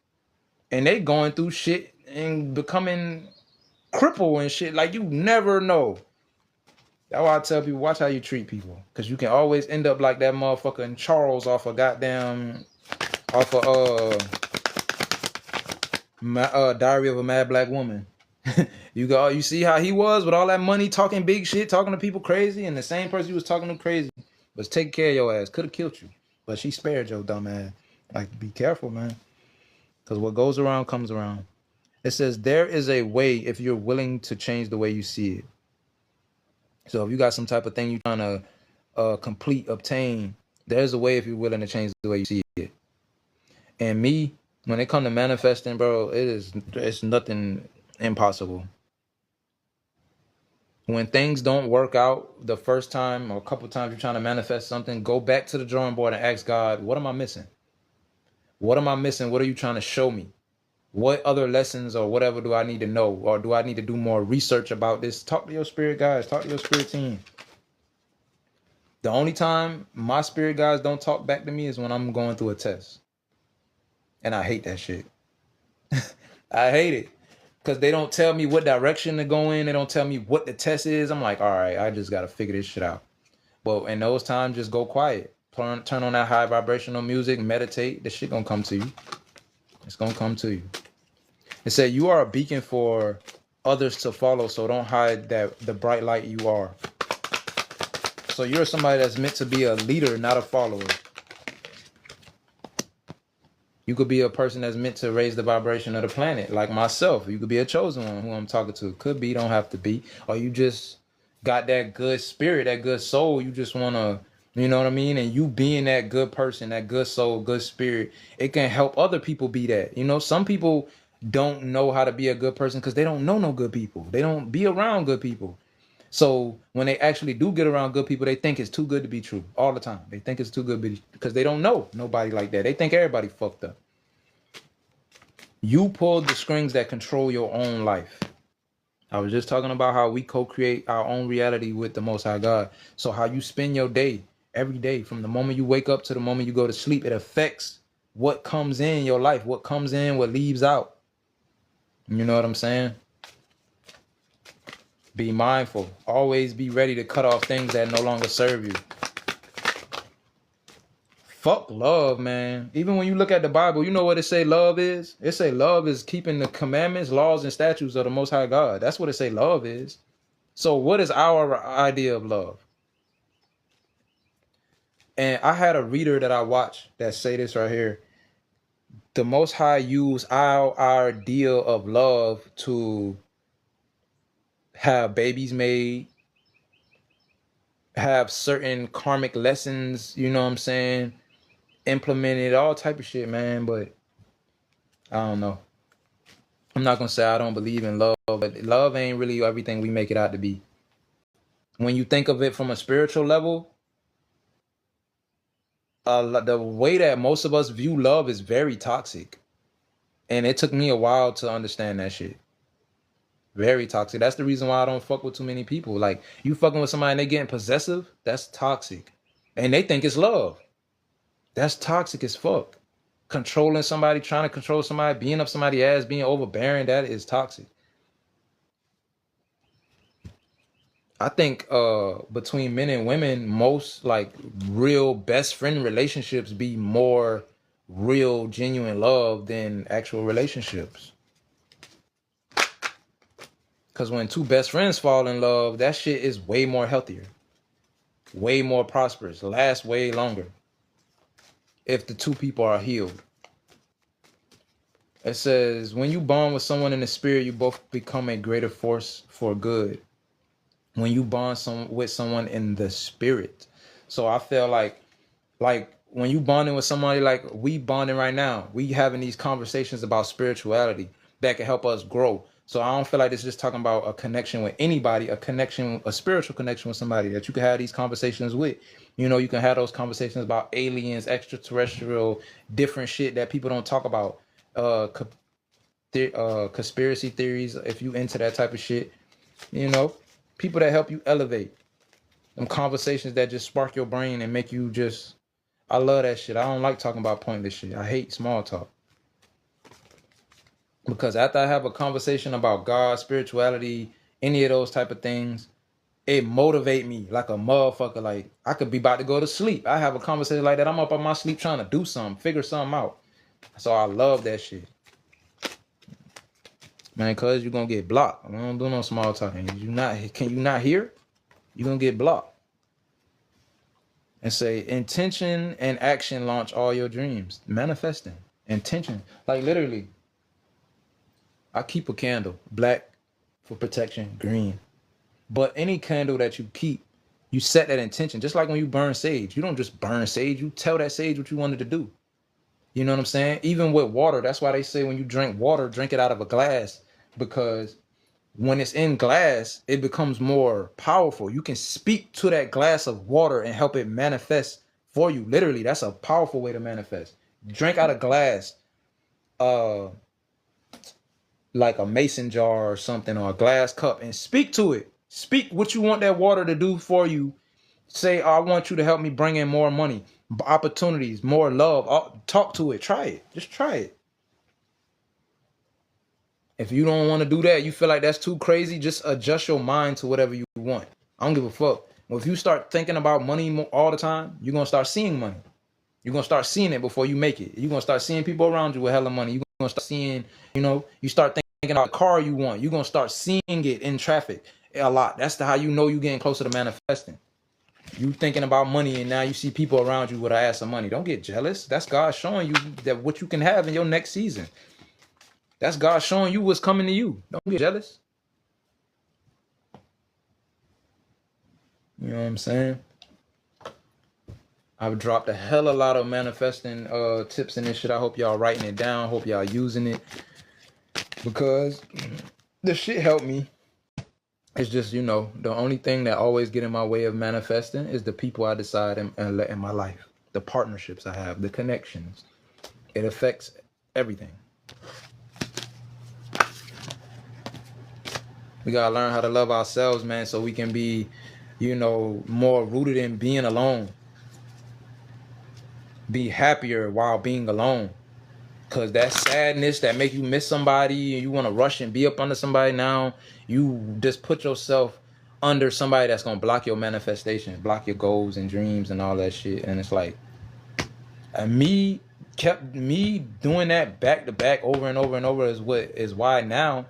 A: and they going through shit and becoming crippled and shit. Like you never know. That's why I tell people, watch how you treat people. Because you can always end up like that motherfucking Charles off of Diary of a Mad Black Woman. You see how he was with all that money, talking big shit, talking to people crazy, and the same person he was talking to crazy was taking care of your ass. Could have killed you, but she spared your dumb ass. Like, be careful, man, because what goes around comes around. It says there is a way if you're willing to change the way you see it. So if you got some type of thing you're trying to complete, obtain, there's a way if you're willing to change the way you see it. And me, when it comes to manifesting, bro, it's nothing impossible. When things don't work out the first time or a couple times you're trying to manifest something, go back to the drawing board and ask God, what am I missing? What am I missing? What are you trying to show me? What other lessons or whatever do I need to know? Or do I need to do more research about this? Talk to your spirit guys. Talk to your spirit team. The only time my spirit guys don't talk back to me is when I'm going through a test. And I hate that shit. I hate it. Because they don't tell me what direction to go in. They don't tell me what the test is. I'm like, all right, I just got to figure this shit out. But in those times, just go quiet. Turn on that high vibrational music, meditate. This shit gonna come to you. It's gonna come to you. It said you are a beacon for others to follow, so don't hide the bright light you are. So you're somebody that's meant to be a leader, not a follower. You could be a person that's meant to raise the vibration of the planet, like myself. You could be a chosen one who I'm talking to. Could be, don't have to be. Or you just got that good spirit, that good soul. You just want to, you know what I mean? And you being that good person, that good soul, good spirit, it can help other people be that. You know, some people don't know how to be a good person because they don't know no good people. They don't be around good people. So when they actually do get around good people, they think it's too good to be true all the time. They think it's too good because they don't know nobody like that. They think everybody fucked up. You pull the strings that control your own life. I was just talking about how we co-create our own reality with the Most High God. So how you spend your day, every day, from the moment you wake up to the moment you go to sleep, it affects what comes in your life, what comes in, what leaves out. You know what I'm saying? Be mindful. Always be ready to cut off things that no longer serve you. Fuck love, man. Even when you look at the Bible, you know what it say love is? It say love is keeping the commandments, laws, and statutes of the Most High God. That's what it say love is. So what is our idea of love? And I had a reader that I watched that say this right here. The Most High use our idea of love to have babies made, have certain karmic lessons, you know what I'm saying, implemented, all type of shit, man. But I don't know. I'm not gonna say I don't believe in love, but love ain't really everything we make it out to be. When you think of it from a spiritual level, the way that most of us view love is very toxic. And it took me a while to understand that shit. Very toxic. That's the reason why I don't fuck with too many people. Like, you fucking with somebody and they getting possessive, that's toxic. And they think it's love. That's toxic as fuck. Controlling somebody, trying to control somebody, being up somebody's ass, being overbearing, that is toxic. I think between men and women, most like real best friend relationships be more real, genuine love than actual relationships. Because when two best friends fall in love, that shit is way more healthier, way more prosperous, lasts way longer if the two people are healed. It says, when you bond with someone in the spirit, you both become a greater force for good. When you bond with someone in the spirit. So I feel like when you bonding with somebody, like we bonding right now, we having these conversations about spirituality that can help us grow. So I don't feel like it's just talking about a connection with anybody, a spiritual connection with somebody that you can have these conversations with. You know, you can have those conversations about aliens, extraterrestrial, different shit that people don't talk about. Conspiracy theories, if you into that type of shit, you know, people that help you elevate. Them conversations that just spark your brain and make you just, I love that shit. I don't like talking about pointless shit. I hate small talk. Because after I have a conversation about God, spirituality, any of those type of things, it motivate me like a motherfucker. Like, I could be about to go to sleep. I have a conversation like that. I'm up on my sleep trying to do something, figure something out. So I love that shit. Man, cuz you're going to get blocked. I don't do no small talking. Can you not hear? You're going to get blocked. And say, intention and action launch all your dreams. Manifesting. Intention. Like, literally, I keep a candle. Black for protection, green. But any candle that you keep, you set that intention. Just like when you burn sage. You don't just burn sage. You tell that sage what you wanted to do. You know what I'm saying? Even with water, that's why they say when you drink water, drink it out of a glass. Because when it's in glass, it becomes more powerful. You can speak to that glass of water and help it manifest for you. Literally, that's a powerful way to manifest. Drink out of glass, like a mason jar or something, or a glass cup, and speak to it. Speak what you want that water to do for you. Say, I want you to help me bring in more money, opportunities, more love. Talk to it. Try it. Just try it. If you don't want to do that, you feel like that's too crazy, just adjust your mind to whatever you want. I don't give a fuck. Well, if you start thinking about money all the time, you're going to start seeing money. You're going to start seeing it before you make it. You're going to start seeing people around you with hella money. You're going to start seeing, you start thinking about the car you want. You're going to start seeing it in traffic a lot. That's how you know you're getting closer to manifesting. You thinking about money and now you see people around you with an ass of money. Don't get jealous. That's God showing you that what you can have in your next season. That's God showing you what's coming to you. Don't get jealous. You know what I'm saying? I've dropped a hell of a lot of manifesting tips in this shit. I hope y'all writing it down. Hope y'all using it. Because this shit helped me. It's just, the only thing that always get in my way of manifesting is the people I decide and let in my life. The partnerships I have, the connections. It affects everything. We gotta learn how to love ourselves, man, so we can be, more rooted in being alone. Be happier while being alone. Cause that sadness that make you miss somebody and you want to rush and be up under somebody, now you just put yourself under somebody that's gonna block your manifestation, block your goals and dreams and all that shit. And it's like, me doing that back to back over and over and over is why now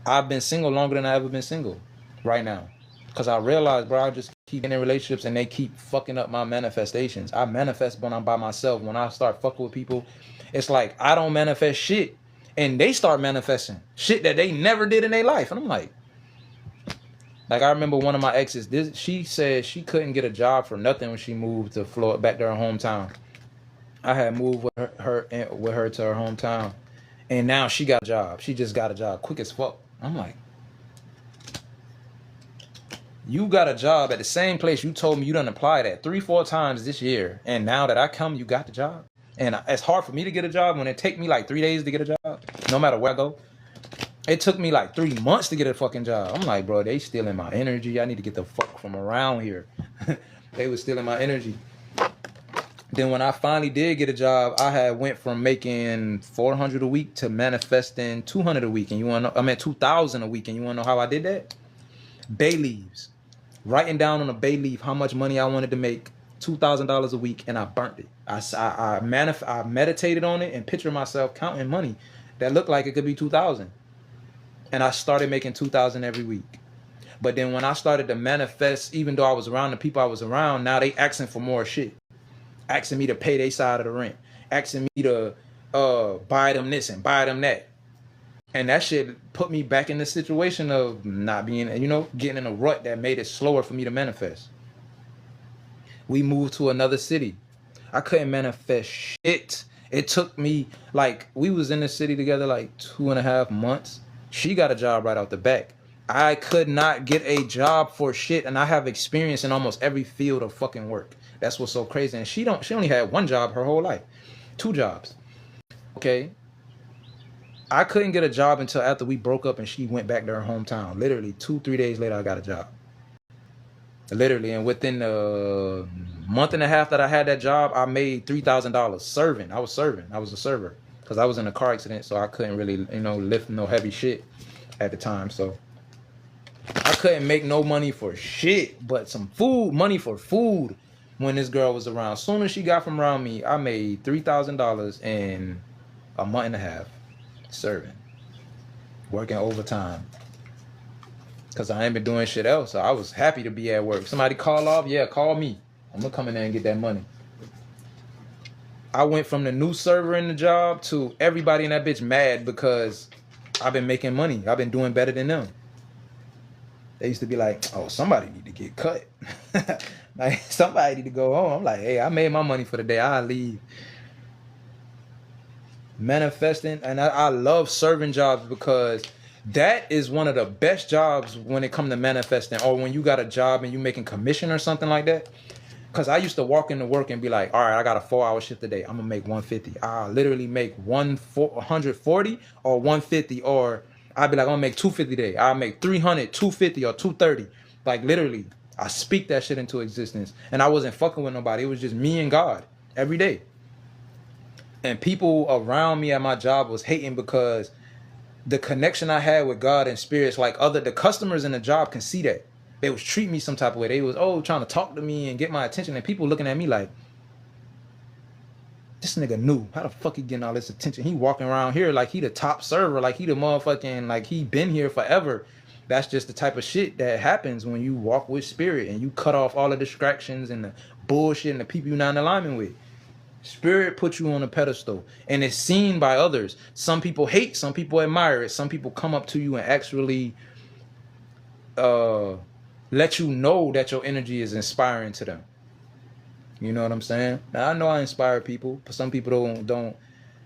A: I've been single longer than I ever been single right now. Cause I realized, bro, I just keep getting in relationships and they keep fucking up my manifestations. I manifest when I'm by myself. When I start fucking with people, it's like I don't manifest shit, and they start manifesting shit that they never did in their life. And I'm like I remember one of my exes. She said she couldn't get a job for nothing when she moved to Florida, back to her hometown. I had moved with her to her hometown, and now she got a job. She just got a job quick as fuck. I'm like, you got a job at the same place you told me you done applied at 3-4 times this year, and now that I come, you got the job. And it's hard for me to get a job when it take me like 3 days to get a job, no matter where I go. It took me like 3 months to get a fucking job. I'm like, bro, they stealing my energy. I need to get the fuck from around here. They was stealing my energy. Then when I finally did get a job, I had went from making $400 a week to manifesting $200 a week. And you want to know, I'm at $2,000 a week. And you want to know how I did that? Bay leaves. Writing down on a bay leaf how much money I wanted to make, $2,000 a week, and I burnt it. I meditated on it and pictured myself counting money that looked like it could be $2,000. And I started making $2,000 every week. But then when I started to manifest, even though I was around the people I was around, now they asking for more shit. Asking me to pay their side of the rent. Asking me to buy them this and buy them that. And that shit put me back in the situation of not being, getting in a rut that made it slower for me to manifest. We moved to another city. I couldn't manifest shit. It took me, we was in the city together 2.5 months. She got a job right out the back. I could not get a job for shit, and I have experience in almost every field of fucking work. That's what's so crazy. And she only had one job her whole life. 2 jobs. Okay. I couldn't get a job until after we broke up and she went back to her hometown. Literally 2-3 days later, I got a job. Literally, and within a month and a half that I had that job, I made $3,000 serving. I was serving. I was a server because I was in a car accident, so I couldn't really, lift no heavy shit at the time. So I couldn't make no money for shit, but some money for food when this girl was around. As soon as she got from around me, I made $3,000 in a month and a half. Serving, working overtime, because I ain't been doing shit else. So I was happy to be at work. Somebody call off, yeah, call me. I'm gonna come in there and get that money. I went from the new server in the job to everybody in that bitch mad because I've been making money. I've been doing better than them. They used to be like, oh, somebody need to get cut. Somebody need to go home. I'm like, hey, I made my money for the day. I'll leave. Manifesting, and I love serving jobs because that is one of the best jobs when it comes to manifesting, or when you got a job and you making commission or something like that. Because I used to walk into work and be like, all right, I got a 4-hour shift today. I'm gonna make 150. I literally make 140 or 150, or I'd be like, I'm gonna make 250 today. I'll make 300, 250, or 230. Literally, I speak that shit into existence, and I wasn't fucking with nobody. It was just me and God every day. And people around me at my job was hating because the connection I had with God and spirits, the customers in the job can see that. They was treat me some type of way. They was, trying to talk to me and get my attention. And people looking at me like, this nigga new. How the fuck he getting all this attention? He walking around here like he the top server, like he the motherfucking, like he been here forever. That's just the type of shit that happens when you walk with spirit and you cut off all the distractions and the bullshit and the people you're not in alignment with. Spirit puts you on a pedestal, and it's seen by others. Some people hate, some people admire it. Some people come up to you and actually let you know that your energy is inspiring to them. You know what I'm saying? Now, I know I inspire people, but some people don't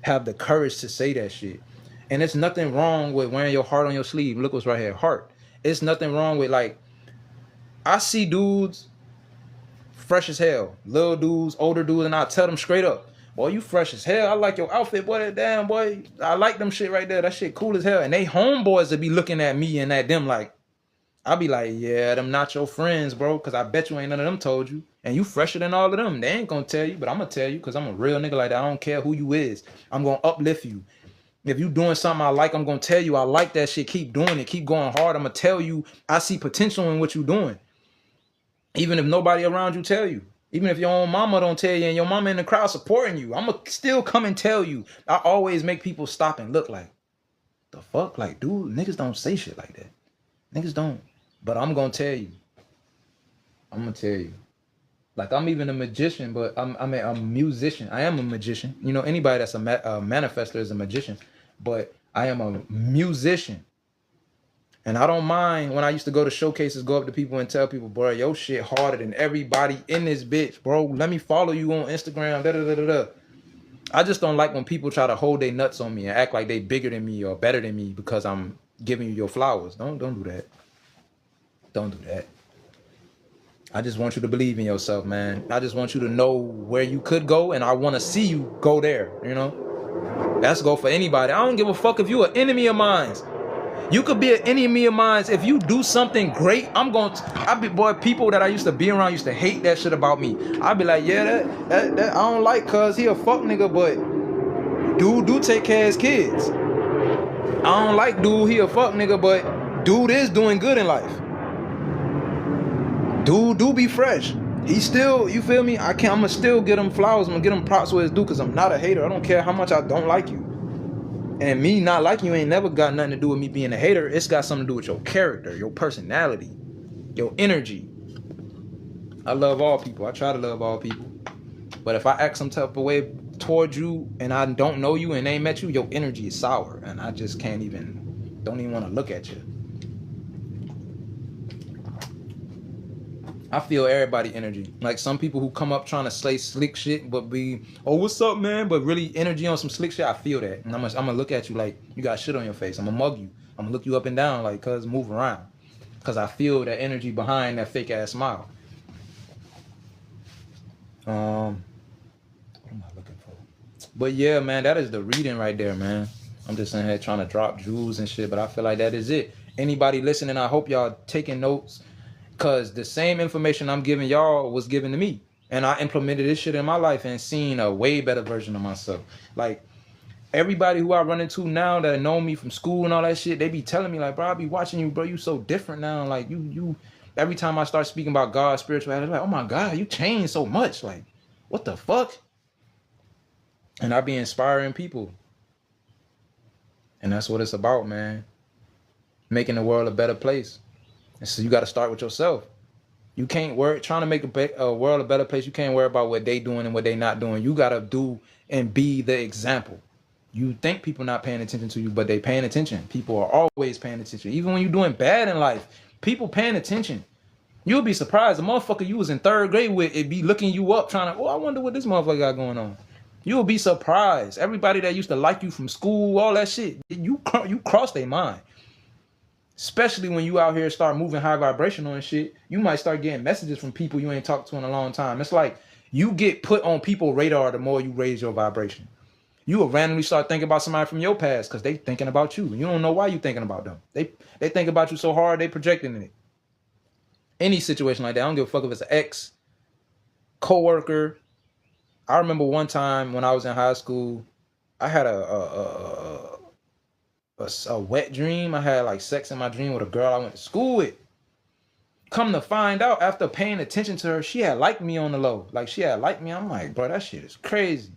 A: have the courage to say that shit. And it's nothing wrong with wearing your heart on your sleeve. Look what's right here, heart. It's nothing wrong with, I see dudes fresh as hell, little dudes, older dudes, and I tell them straight up, boy, you fresh as hell. I like your outfit, boy. Damn, boy, I like them shit right there. That shit cool as hell. And they homeboys would be looking at me and at them I'll be like, yeah, them not your friends, bro, because I bet you ain't none of them told you. And you fresher than all of them. They ain't gonna tell you, but I'm gonna tell you because I'm a real nigga like that. I don't care who you is. I'm gonna uplift you. If you doing something I like, I'm gonna tell you I like that shit. Keep doing it. Keep going hard. I'm gonna tell you I see potential in what you doing. Even if nobody around you tell you. Even if your own mama don't tell you and your mama in the crowd supporting you, I'm going to still come and tell you. I always make people stop and look like, the fuck? Dude, niggas don't say shit like that. Niggas don't. But I'm going to tell you. I'm gonna tell you. Like, I'm even a magician, but I'm a musician. I am a magician. You know, anybody that's a manifester is a magician, but I am a musician. And I don't mind when I used to go to showcases, go up to people and tell people, bro, your shit harder than everybody in this bitch, bro. Let me follow you on Instagram. Da, da, da, da, da. I just don't like when people try to hold their nuts on me and act like they bigger than me or better than me because I'm giving you your flowers. Don't do that. Don't do that. I just want you to believe in yourself, man. I just want you to know where you could go, and I want to see you go there, you know? That's go for anybody. I don't give a fuck if you an enemy of mine. You could be an enemy of mine. If you do something great, boy, people that I used to be around used to hate that shit about me. I'd be like, yeah, that I don't like cuz he a fuck nigga, but dude do take care of his kids. I don't like dude, he a fuck nigga, but dude is doing good in life. Dude do be fresh. He still, you feel me? I'ma still get him flowers. I'm gonna get him props with his due because I'm not a hater. I don't care how much I don't like you. And me not liking you ain't never got nothing to do with me being a hater. It's got something to do with your character, your personality, your energy. I love all people. I try to love all people. But if I act some type of way towards you and I don't know you and ain't met you, your energy is sour. And I just don't even want to look at you. I feel everybody energy. Like some people who come up trying to say slick shit, but be, oh, what's up, man? But really energy on some slick shit. I feel that. And I'm gonna look at you like you got shit on your face. I'm gonna mug you. I'm gonna look you up and down like, cuz move around. Cuz I feel that energy behind that fake ass smile. What am I looking for? But yeah, man, that is the reading right there, man. I'm just in here trying to drop jewels and shit, but I feel like that is it. Anybody listening, I hope y'all taking notes. Because the same information I'm giving y'all was given to me. And I implemented this shit in my life and seen a way better version of myself. Like, everybody who I run into now that know me from school and all that shit, they be telling me, like, bro, I be watching you, bro. You so different now. Like, you every time I start speaking about God, spirituality, like, oh my God, you changed so much. Like, what the fuck? And I be inspiring people. And that's what it's about, man. Making the world a better place. And so you got to start with yourself. You can't worry, trying to make a world a better place. You can't worry about what they doing and what they not doing. You got to do and be the example. You think people not paying attention to you, but they paying attention. People are always paying attention. Even when you're doing bad in life, people paying attention. You'll be surprised. The motherfucker you was in 3rd grade with, it be looking you up trying to, oh, I wonder what this motherfucker got going on. You'll be surprised. Everybody that used to like you from school, all that shit, you cross their mind. Especially when you out here start moving high vibrational and shit, you might start getting messages from people you ain't talked to in a long time. It's like you get put on people's radar the more you raise your vibration. You will randomly start thinking about somebody from your past because they thinking about you. You don't know why you thinking about them. They think about you so hard, they projecting in it. Any situation like that, I don't give a fuck if it's an ex, co-worker. I remember one time when I was in high school, I had a wet dream. I had like sex in my dream with a girl I went to school with. Come to find out, after paying attention to her, she had liked me on the low. Like, she had liked me. I'm like, bro, that shit is crazy.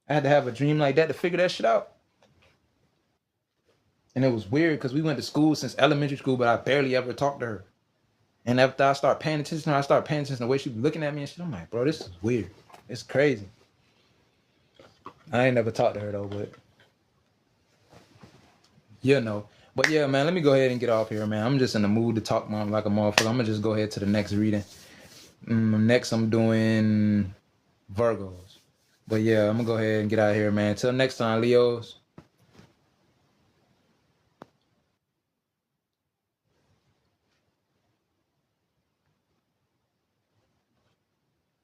A: I had to have a dream like that to figure that shit out. And it was weird because we went to school since elementary school, but I barely ever talked to her. And after I start paying attention to her, I start paying attention to the way she be looking at me and shit. I'm like, bro, this is weird. It's crazy. I ain't never talked to her though, but you know. But yeah, man, let me go ahead and get off here, man. I'm just in the mood to talk like a motherfucker. I'm gonna just go ahead to the next reading. Next, I'm doing Virgos. But yeah, I'm gonna go ahead and get out of here, man. Till next time, Leos.